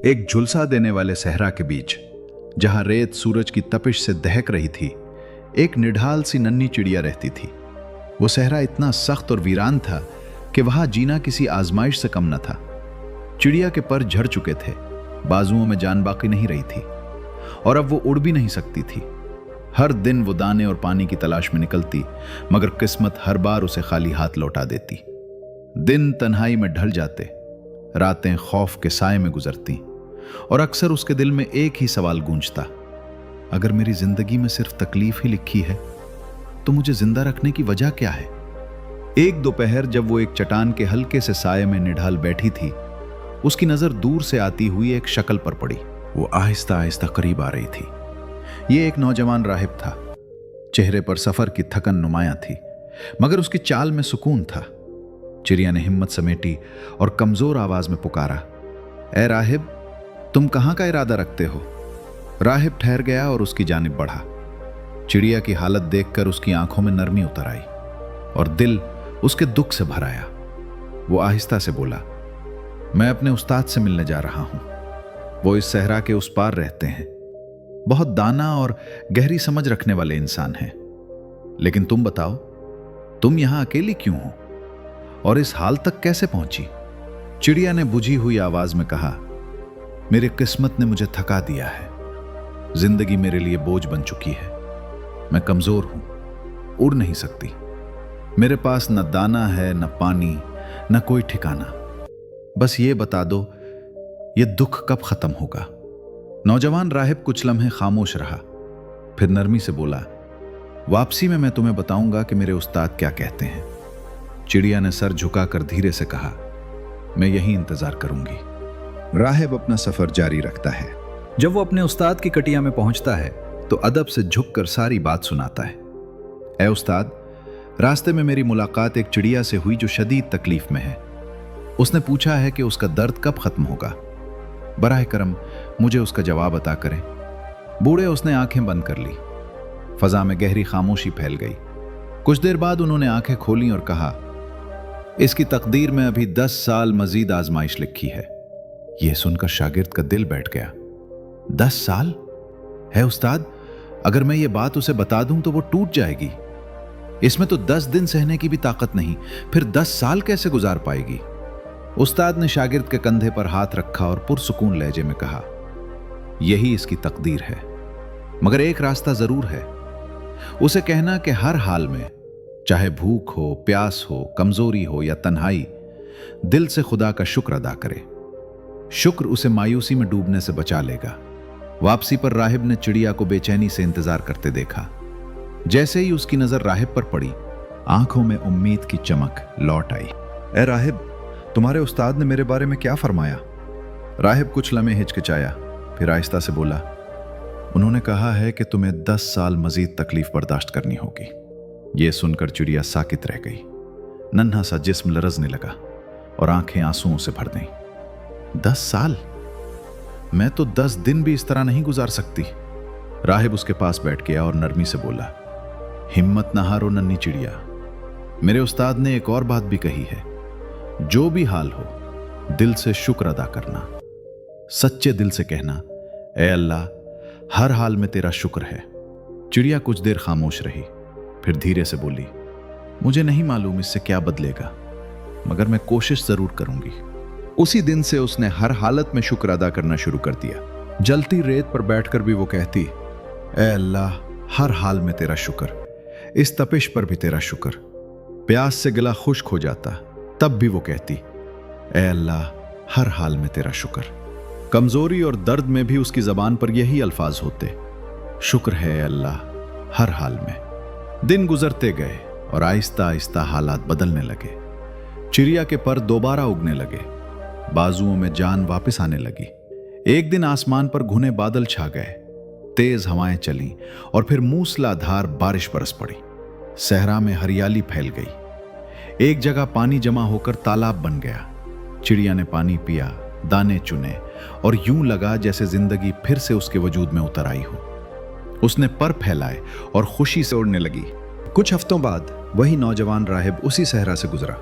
एक झुलसा देने वाले सहरा के बीच, जहां रेत सूरज की तपिश से दहक रही थी, एक निढाल सी नन्ही चिड़िया रहती थी। वो सहरा इतना सख्त और वीरान था कि वहां जीना किसी आजमाइश से कम न था। चिड़िया के पर झड़ चुके थे, बाजुओं में जान बाकी नहीं रही थी, और अब वो उड़ भी नहीं सकती थी। हर दिन वो दाने और पानी की तलाश में निकलती, मगर किस्मत हर बार उसे खाली हाथ लौटा देती। दिन तन्हाई में ढल जाते, रातें खौफ के साए में गुजरती, और अक्सर उसके दिल में एक ही सवाल गूंजता, अगर मेरी जिंदगी में सिर्फ तकलीफ ही लिखी है तो मुझे जिंदा रखने की वजह क्या है। एक दोपहर जब वो एक चट्टान के हल्के से साए में निढाल बैठी थी, उसकी नजर दूर से आती हुई एक शक्ल पर पड़ी। वो आहिस्ता आहिस्ता करीब आ रही थी। ये एक नौजवान राहिब था। चेहरे पर सफर की थकन नुमायां थी, मगर उसकी चाल में सुकून था। चिड़िया ने हिम्मत समेटी और कमजोर आवाज में पुकारा, ए राहिब, तुम कहां का इरादा रखते हो? राहिब ठहर गया और उसकी जानिब बढ़ा। चिड़िया की हालत देखकर उसकी आंखों में नरमी उतर आई और दिल उसके दुख से भर आया। वो आहिस्ता से बोला, मैं अपने उस्ताद से मिलने जा रहा हूं। वो इस सहरा के उस पार रहते हैं, बहुत दाना और गहरी समझ रखने वाले इंसान हैं। लेकिन तुम बताओ, तुम यहां अकेली क्यों हो और इस हाल तक कैसे पहुंची? चिड़िया ने बुझी हुई आवाज में कहा, मेरी किस्मत ने मुझे थका दिया है। जिंदगी मेरे लिए बोझ बन चुकी है। मैं कमजोर हूं, उड़ नहीं सकती। मेरे पास न दाना है, न पानी, न कोई ठिकाना। बस ये बता दो, ये दुख कब खत्म होगा? नौजवान राहिब कुछ लम्हे खामोश रहा, फिर नरमी से बोला, वापसी में मैं तुम्हें बताऊंगा कि मेरे उस्ताद क्या कहते हैं। चिड़िया ने सर झुकाकर धीरे से कहा, मैं यहीं इंतजार करूंगी। राहिब अपना सफर जारी रखता है। जब वो अपने उस्ताद की कटिया में पहुंचता है तो अदब से झुककर सारी बात सुनाता है। ए उस्ताद, रास्ते में मेरी मुलाकात एक चिड़िया से हुई जो शदीद तकलीफ में है। उसने पूछा है कि उसका दर्द कब खत्म होगा। बराह करम मुझे उसका जवाब अता करें। बूढ़े उसने आंखें बंद कर ली। फजा में गहरी खामोशी फैल गई। कुछ देर बाद उन्होंने आंखें खोली और कहा, इसकी तकदीर में अभी 10 साल मजीद आजमाइश लिखी है। यह सुनकर शागिर्द का दिल बैठ गया। 10 साल है उस्ताद? अगर मैं ये बात उसे बता दूं तो वो टूट जाएगी। इसमें तो 10 दिन सहने की भी ताकत नहीं, फिर 10 साल कैसे गुजार पाएगी? उस्ताद ने शागिर्द के कंधे पर हाथ रखा और पुरसुकून लहजे में कहा, यही इसकी तकदीर है, मगर एक रास्ता जरूर है। उसे कहना कि हर हाल में, चाहे भूख हो, प्यास हो, कमजोरी हो या तन्हाई, दिल से खुदा का शुक्र अदा करे। शुक्र उसे मायूसी में डूबने से बचा लेगा। वापसी पर राहिब ने चिड़िया को बेचैनी से इंतजार करते देखा। जैसे ही उसकी नजर राहिब पर पड़ी, आंखों में उम्मीद की चमक लौट आई। ए राहिब, तुम्हारे उस्ताद ने मेरे बारे में क्या फरमाया? राहिब कुछ लम्हे हिचकिचाया, फिर आहिस्ता से बोला, उन्होंने कहा है कि तुम्हें 10 साल मजीद तकलीफ बर्दाश्त करनी होगी। यह सुनकर चिड़िया साकित रह गई। नन्हा सा जिस्म लरजने लगा और आंखें आंसुओं से भर गईं। 10 साल? मैं तो 10 दिन भी इस तरह नहीं गुजार सकती। राहिब उसके पास बैठ गया और नरमी से बोला, हिम्मत न हारो नन्ही चिड़िया। मेरे उस्ताद ने एक और बात भी कही है, जो भी हाल हो, दिल से शुक्र अदा करना। सच्चे दिल से कहना, ए अल्लाह, हर हाल में तेरा शुक्र है। चिड़िया कुछ देर खामोश रही, फिर धीरे से बोली, मुझे नहीं मालूम इससे क्या बदलेगा, मगर मैं कोशिश जरूर करूंगी। उसी दिन से उसने हर हालत में शुक्र अदा करना शुरू कर दिया। जलती रेत पर बैठकर भी वो कहती, ए अल्लाह, हर हाल में तेरा शुक्र। इस तपिश पर भी तेरा शुक्र। प्यास से गला खुश्क हो जाता, तब भी वो कहती, ए अल्लाह, हर हाल में तेरा शुक्र। कमजोरी और दर्द में भी उसकी जबान पर यही अल्फाज होते, शुक्र है अल्लाह, हर हाल में। दिन गुजरते गए और आहिस्ता आहिस्ता हालात बदलने लगे। चिड़िया के पर दोबारा उगने लगे, बाजुओं में जान वापस आने लगी। एक दिन आसमान पर घुने बादल छा गए, तेज हवाएं चलीं और फिर मूसलाधार बारिश बरस पड़ी। सहरा में हरियाली फैल गई। एक जगह पानी जमा होकर तालाब बन गया। चिड़िया ने पानी पिया, दाने चुने और यूं लगा जैसे जिंदगी फिर से उसके वजूद में उतर आई हो। उसने पर फैलाए और खुशी से उड़ने लगी। कुछ हफ्तों बाद वही नौजवान राहिब उसी सहरा से गुजरा।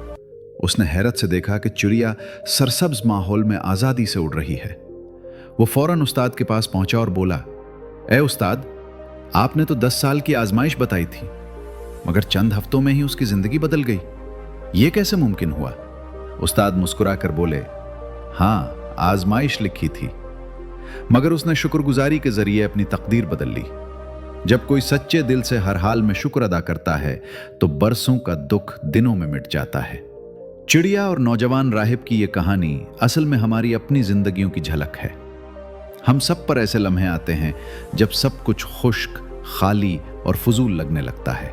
उसने हैरत से देखा कि चिड़िया सरसब्ज माहौल में आजादी से उड़ रही है। वो फौरन उस्ताद के पास पहुंचा और बोला, ए उस्ताद, आपने तो 10 साल की आजमाइश बताई थी, मगर चंद हफ्तों में ही उसकी जिंदगी बदल गई। ये कैसे मुमकिन हुआ? उस्ताद मुस्कुराकर बोले, हाँ, आजमाइश लिखी थी, मगर उसने शुक्रगुजारी के जरिए अपनी तकदीर बदल ली। जब कोई सच्चे दिल से हर हाल में शुक्र अदा करता है तो बरसों का दुख दिनों में मिट जाता है। चिड़िया और नौजवान राहिब की यह कहानी असल में हमारी अपनी जिंदगियों की झलक है। हम सब पर ऐसे लम्हे आते हैं जब सब कुछ खुश्क, खाली और फजूल लगने लगता है।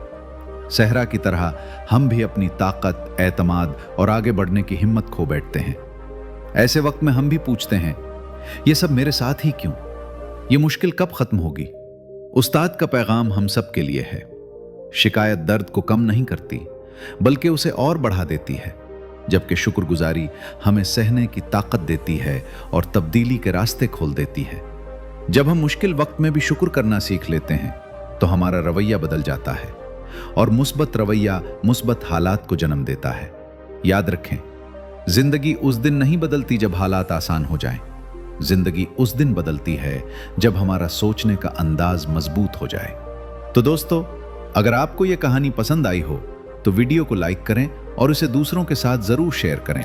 सहरा की तरह हम भी अपनी ताकत, एतमाद और आगे बढ़ने की हिम्मत खो बैठते हैं। ऐसे वक्त में हम भी पूछते हैं, ये सब मेरे साथ ही क्यों? ये मुश्किल कब खत्म होगी? उस्ताद का पैगाम हम सब के लिए है। शिकायत दर्द को कम नहीं करती, बल्कि उसे और बढ़ा देती है, जबकि शुक्रगुजारी हमें सहने की ताकत देती है और तब्दीली के रास्ते खोल देती है। जब हम मुश्किल वक्त में भी शुक्र करना सीख लेते हैं तो हमारा रवैया बदल जाता है, और मुस्बत रवैया मुस्बत हालात को जन्म देता है। याद रखें, जिंदगी उस दिन नहीं बदलती जब हालात आसान हो जाएं। जिंदगी उस दिन बदलती है जब हमारा सोचने का अंदाज मजबूत हो जाए। तो दोस्तों, अगर आपको यह कहानी पसंद आई हो तो वीडियो को लाइक करें और इसे दूसरों के साथ जरूर शेयर करें।